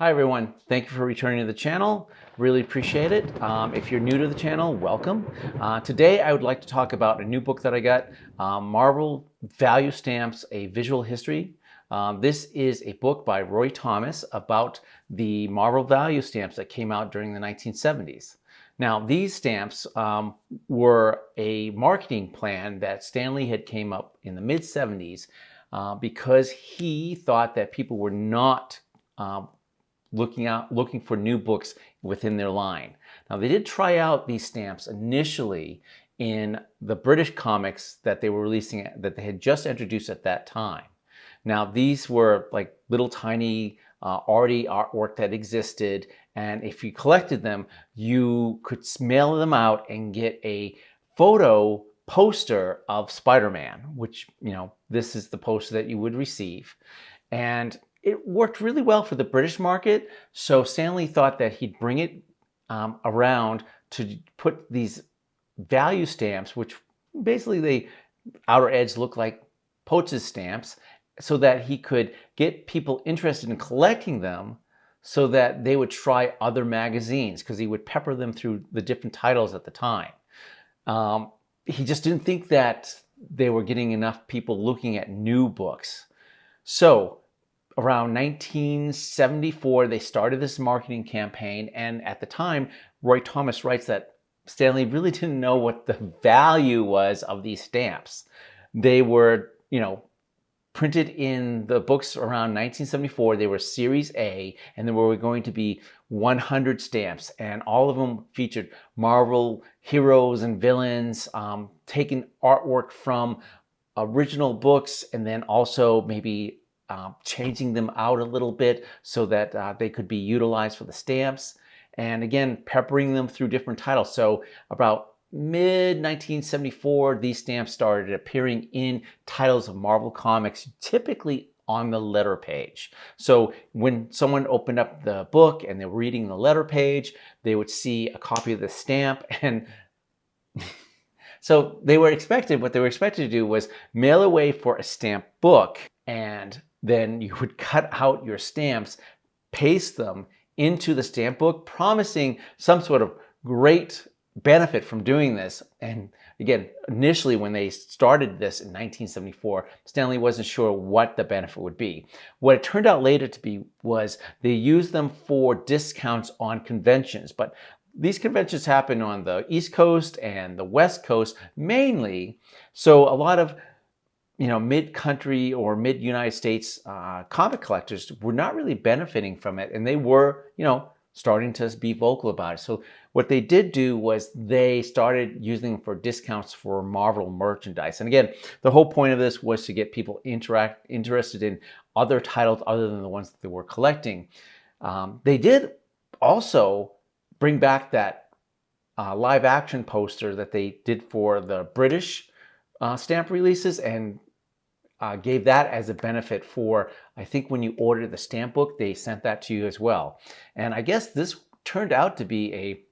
Hi everyone, thank you for returning to the channel. Really appreciate it. If you're new to the channel, welcome. Today I would like to talk about a new book that I got, Marvel Value Stamps, A Visual History. This is a book by Roy Thomas about the Marvel Value Stamps that came out during the 1970s. Now these stamps were a marketing plan that Stan Lee had came up in the mid-70s because he thought that people were not looking for new books within their line. Now they did try out these stamps initially in the British comics that they were releasing, that they had just introduced at that time. Now these were like little tiny already artwork that existed, and if you collected them, you could mail them out and get a photo poster of Spider-Man, which, you know, this is the poster that you would receive. And it worked really well for the British market, so Stan Lee thought that he'd bring it around to put these value stamps, which basically the outer edge look like postage stamps, so that he could get people interested in collecting them so that they would try other magazines, because he would pepper them through the different titles at the time. He just didn't think that they were getting enough people looking at new books. So around 1974, they started this marketing campaign, and at the time, Roy Thomas writes that Stan Lee really didn't know what the value was of these stamps. They were, printed in the books around 1974. They were Series A, and there were going to be 100 stamps, and all of them featured Marvel heroes and villains, taking artwork from original books, and then also maybe changing them out a little bit so that they could be utilized for the stamps, and again peppering them through different titles. So about mid-1974, these stamps started appearing in titles of Marvel Comics, typically on the letter page. So when someone opened up the book and they were reading the letter page, they would see a copy of the stamp, and so what they were expected to do was mail away for a stamp book, and then you would cut out your stamps, paste them into the stamp book, promising some sort of great benefit from doing this. And again, initially when they started this in 1974, Stan Lee wasn't sure what the benefit would be. What it turned out later to be was they used them for discounts on conventions, but these conventions happen on the East Coast and the West Coast mainly, so a lot of mid-country or mid-United States comic collectors were not really benefiting from it, and they were, starting to be vocal about it. So what they did do was they started using them for discounts for Marvel merchandise. And again, the whole point of this was to get people interested in other titles other than the ones that they were collecting. They did also bring back that live action poster that they did for the British stamp releases, and gave that as a benefit for, I think when you ordered the stamp book, they sent that to you as well. And I guess this turned out to be a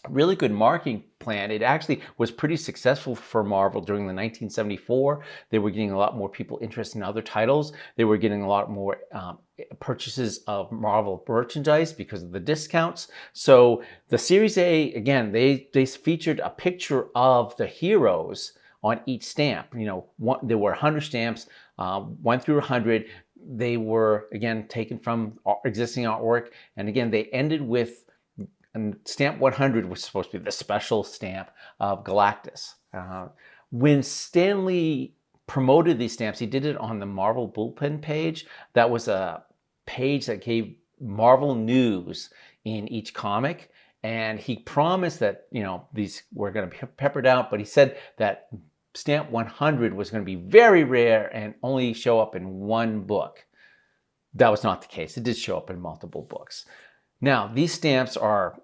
really good marketing plan. It actually was pretty successful for Marvel during the 1974. They were getting a lot more people interested in other titles. They were getting a lot more purchases of Marvel merchandise because of the discounts. So the Series A, again, they featured a picture of the heroes on each stamp. There were 100 stamps, 1 through 100. They were, again, taken from existing artwork. And again, they ended with stamp 100 was supposed to be the special stamp of Galactus. When Stan Lee promoted these stamps, he did it on the Marvel bullpen page. That was a page that gave Marvel news in each comic. And he promised that, these were going to be peppered out, but he said that stamp 100 was going to be very rare and only show up in one book. That was not the case. It did show up in multiple books. Now, these stamps are,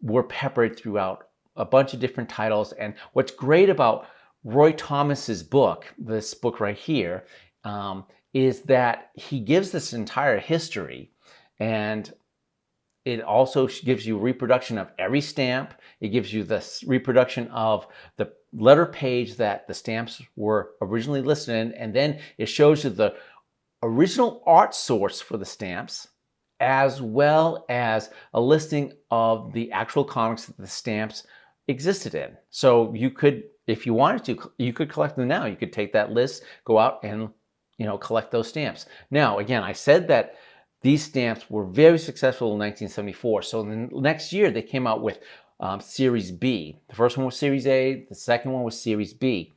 were peppered throughout a bunch of different titles. And what's great about Roy Thomas's book, this book right here, is that he gives this entire history, and it also gives you reproduction of every stamp. It gives you the reproduction of the letter page that the stamps were originally listed in, and then it shows you the original art source for the stamps, as well as a listing of the actual comics that the stamps existed in. So you could, if you wanted to, you could collect them now. You could take that list, go out and, collect those stamps. Now, again, I said that these stamps were very successful in 1974. So the next year they came out with Series B. The first one was Series A, the second one was Series B.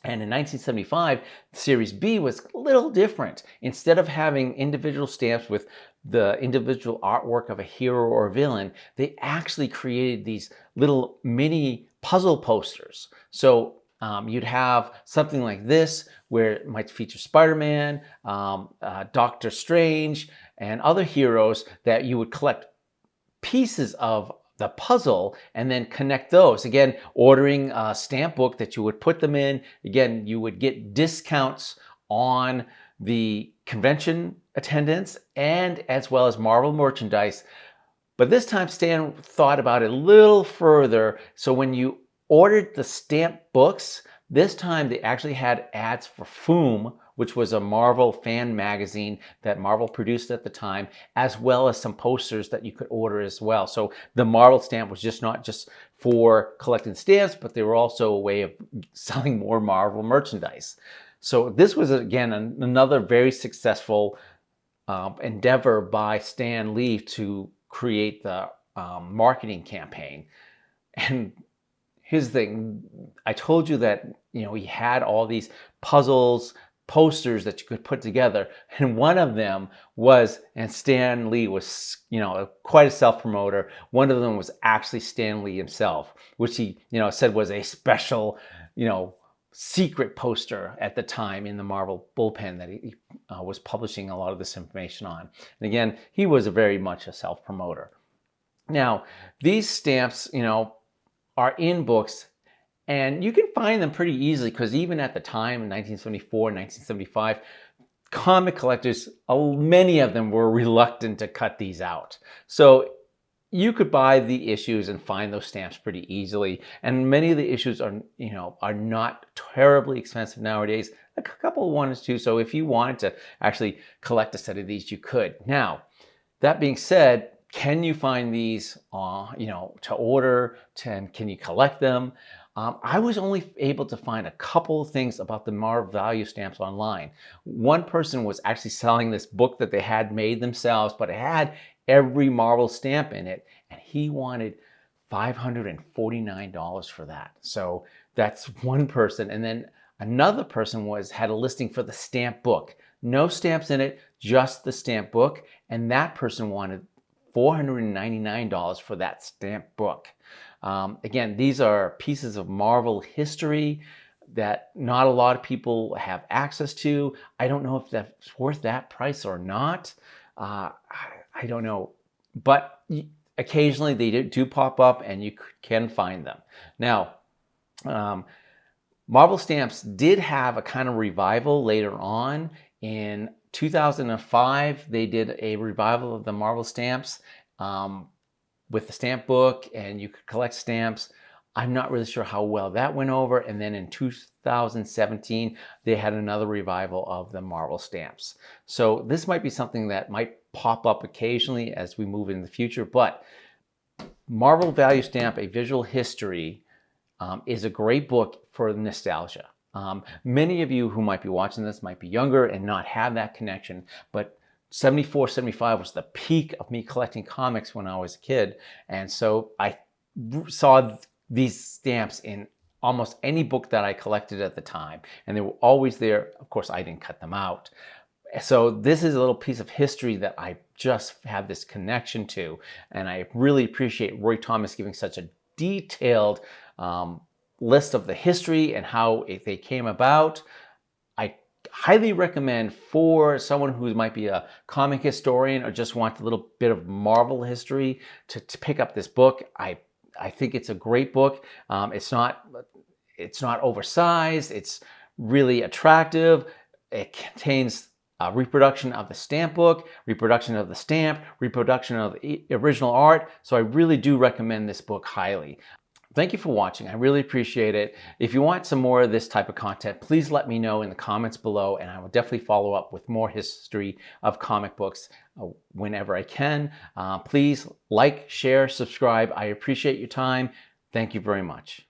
And in 1975, Series B was a little different. Instead of having individual stamps with the individual artwork of a hero or a villain, they actually created these little mini puzzle posters. So you'd have something like this, where it might feature Spider-Man, Doctor Strange, and other heroes that you would collect pieces of the puzzle and then connect those. Again, ordering a stamp book that you would put them in. Again, you would get discounts on the convention attendance and as well as Marvel merchandise. But this time Stan thought about it a little further. So when you ordered the stamp books, this time they actually had ads for Foom, which was a Marvel fan magazine that Marvel produced at the time, as well as some posters that you could order as well. So the Marvel stamp was just not just for collecting stamps, but they were also a way of selling more Marvel merchandise. So this was, again, another very successful endeavor by Stan Lee to create the marketing campaign. And here's the thing, I told you that, he had all these puzzles, posters that you could put together, and one of them was, and Stan Lee was, quite a self-promoter, one of them was actually Stan Lee himself, which he, said was a special, secret poster at the time in the Marvel bullpen that he was publishing a lot of this information on. And again, he was very much a self-promoter. Now, these stamps, are in books, and you can find them pretty easily, because even at the time in 1974, 1975, comic collectors, many of them were reluctant to cut these out. So you could buy the issues and find those stamps pretty easily. And many of the issues are, are not terribly expensive nowadays. A couple of one or two. So if you wanted to actually collect a set of these, you could. Now, that being said, can you find these, to order? Can you collect them? I was only able to find a couple of things about the Marvel value stamps online. One person was actually selling this book that they had made themselves, but it had every Marvel stamp in it, and he wanted $549 for that. So that's one person. And then another person had a listing for the stamp book. No stamps in it, just the stamp book, and that person wanted $499 for that stamp book. Again, these are pieces of Marvel history that not a lot of people have access to. I don't know if that's worth that price or not. I don't know. But occasionally they do pop up, and you can find them. Now, Marvel stamps did have a kind of revival later on. In 2005, they did a revival of the Marvel stamps with the stamp book, and you could collect stamps. I'm not really sure how well that went over. And then in 2017, they had another revival of the Marvel stamps. So this might be something that might pop up occasionally as we move in the future. But Marvel Value Stamp, A Visual History, is a great book for nostalgia. Many of you who might be watching this might be younger and not have that connection, but 74, 75 was the peak of me collecting comics when I was a kid. And so I saw these stamps in almost any book that I collected at the time. And they were always there. Of course, I didn't cut them out. So this is a little piece of history that I just have this connection to. And I really appreciate Roy Thomas giving such a detailed list of the history and how they came about. I highly recommend for someone who might be a comic historian or just wants a little bit of Marvel history to pick up this book. I think it's a great book. It's not oversized. It's really attractive. It contains a reproduction of the stamp book, reproduction of the stamp, reproduction of the original art. So I really do recommend this book highly. Thank you for watching. I really appreciate it. If you want some more of this type of content, please let me know in the comments below, and I will definitely follow up with more history of comic books whenever I can. Please like, share, subscribe. I appreciate your time. Thank you very much.